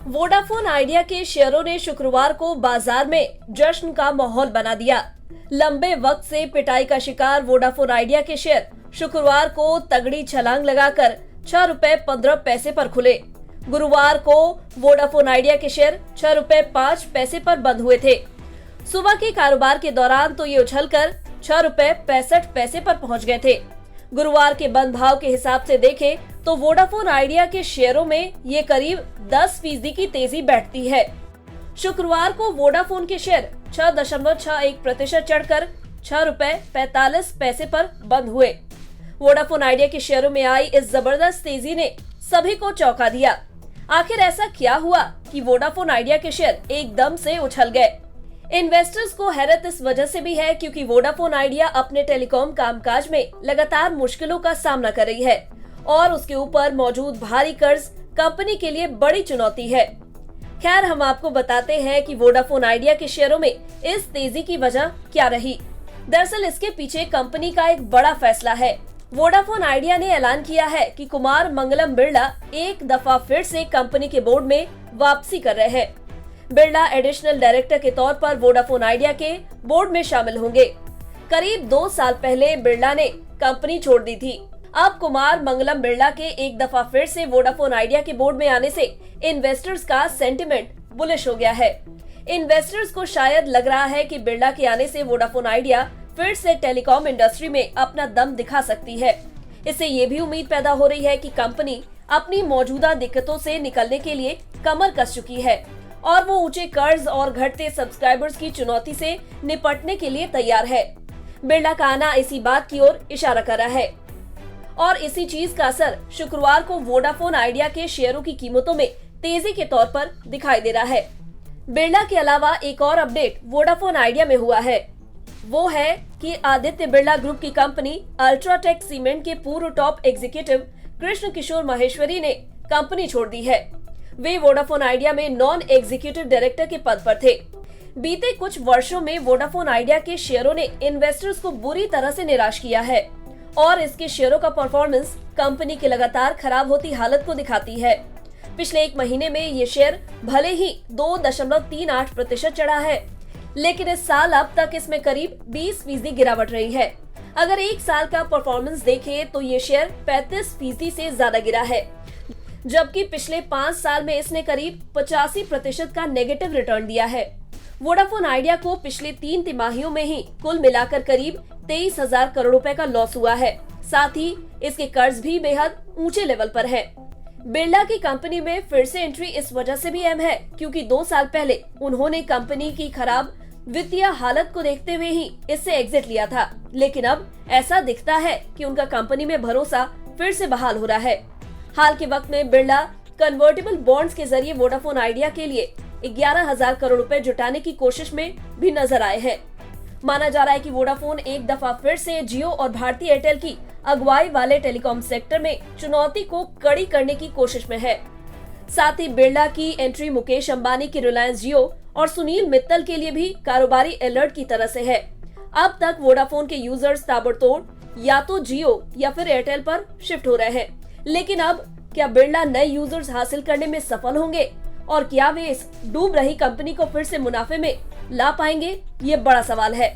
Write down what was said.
Vodafone idea के शेयरों ने शुक्रवार को बाजार में जश्न का माहौल बना दिया। लंबे वक्त से पिटाई का शिकार वोडाफोन आइडिया के शेयर शुक्रवार को तगड़ी छलांग लगाकर ₹6.15 पर खुले। गुरुवार को वोडाफोन आइडिया के शेयर ₹6.05 पर बंद हुए थे। सुबह के कारोबार के दौरान तो ये उछलकर ₹6.65 पर पहुंच गए थे। गुरुवार के बंद भाव के हिसाब से देखें तो वोडाफोन आइडिया के शेयरों में ये करीब 10% की तेजी बैठती है। शुक्रवार को वोडाफोन के शेयर 6.61% चढ़कर ₹6.45 पर बंद हुए। वोडाफोन आइडिया के शेयरों में आई इस जबरदस्त तेजी ने सभी को चौंका दिया। आखिर ऐसा क्या हुआ कि वोडाफोन आइडिया के शेयर एकदम से उछल गए? इन्वेस्टर्स को हैरत इस वजह से भी है क्योंकि वोडाफोन आइडिया अपने टेलीकॉम कामकाज में लगातार मुश्किलों का सामना कर रही है और उसके ऊपर मौजूद भारी कर्ज कंपनी के लिए बड़ी चुनौती है। खैर, हम आपको बताते हैं कि वोडाफोन आइडिया के शेयरों में इस तेजी की वजह क्या रही। दरअसल इसके पीछे कंपनी का एक बड़ा फैसला है। वोडाफोन आइडिया ने ऐलान किया है कि कुमार मंगलम बिरला एक दफा फिर से कंपनी के बोर्ड में वापसी कर रहे हैं। बिरला एडिशनल डायरेक्टर के तौर पर वोडाफोन आइडिया के बोर्ड में शामिल होंगे। करीब 2 साल पहले बिरला ने कंपनी छोड़ दी थी। अब कुमार मंगलम बिरला के एक दफा फिर से वोडाफोन आइडिया के बोर्ड में आने से इन्वेस्टर्स का सेंटिमेंट बुलिश हो गया है। इन्वेस्टर्स को शायद लग रहा है कि बिरला के आने से वोडाफोन आइडिया फिर से टेलीकॉम इंडस्ट्री में अपना दम दिखा सकती है। इससे ये भी उम्मीद पैदा हो रही है कि कंपनी अपनी मौजूदा दिक्कतों से निकलने के लिए कमर कस चुकी है और वो ऊंचे कर्ज और घटते सब्सक्राइबर्स की चुनौती से निपटने के लिए तैयार है। बिरला का आना इसी बात की ओर इशारा कर रहा है और इसी चीज का असर शुक्रवार को वोडाफोन आइडिया के शेयरों की कीमतों में तेजी के तौर पर दिखाई दे रहा है। बिरला के अलावा एक और अपडेट वोडाफोन आइडिया में हुआ है। वो है कि आदित्य बिरला ग्रुप की कंपनी अल्ट्राटेक सीमेंट के पूर्व टॉप एग्जीक्यूटिव कृष्ण किशोर माहेश्वरी ने कंपनी छोड़ दी है। वे वोडाफोन आइडिया में नॉन एग्जीक्यूटिव डायरेक्टर के पद पर थे। बीते कुछ वर्षों में वोडाफोन आइडिया के शेयरों ने इन्वेस्टर्स को बुरी तरह से निराश किया है और इसके शेयरों का परफॉर्मेंस कंपनी की लगातार खराब होती हालत को दिखाती है। पिछले एक महीने में ये शेयर भले ही 2.38% चढ़ा है, लेकिन इस साल अब तक इसमें करीब 20% गिरावट रही है। अगर एक साल का परफॉर्मेंस देखें तो ये शेयर 35% से ज्यादा गिरा है, जबकि पिछले 5 साल में इसने करीब 85% का नेगेटिव रिटर्न दिया है। वोडाफोन आइडिया को पिछले 3 तिमाहियों में ही कुल मिलाकर करीब 23,000 करोड़ रुपए का लॉस हुआ है। साथ ही इसके कर्ज भी बेहद ऊंचे लेवल पर है। बिरला की कंपनी में फिर से एंट्री इस वजह से भी अहम है क्योंकि 2 साल पहले उन्होंने कंपनी की खराब वित्तीय हालत को देखते हुए ही इससे एग्जिट लिया था, लेकिन अब ऐसा दिखता है कि उनका कंपनी में भरोसा फिर से बहाल हो रहा है। हाल के वक्त में बिरला कन्वर्टेबल बॉन्ड्स के जरिए वोडाफोन आइडिया के लिए 11,000 करोड़ रुपए जुटाने की कोशिश में भी नजर आए हैं। माना जा रहा है कि वोडाफोन एक दफा फिर से जियो और भारती एयरटेल की अगुवाई वाले टेलीकॉम सेक्टर में चुनौती को कड़ी करने की कोशिश में है। साथ ही बिरला की एंट्री मुकेश अंबानी की रिलायंस जियो और सुनील मित्तल के लिए भी कारोबारी अलर्ट की तरह से है। अब तक वोडाफोन के यूजर्स ताबड़तोड़ या तो जियो या फिर एयरटेल पर शिफ्ट हो रहे हैं, लेकिन अब क्या बिरला नए यूजर्स हासिल करने में सफल होंगे और क्या वे इस डूब रही कंपनी को फिर से मुनाफे में ला पाएंगे? ये बड़ा सवाल है।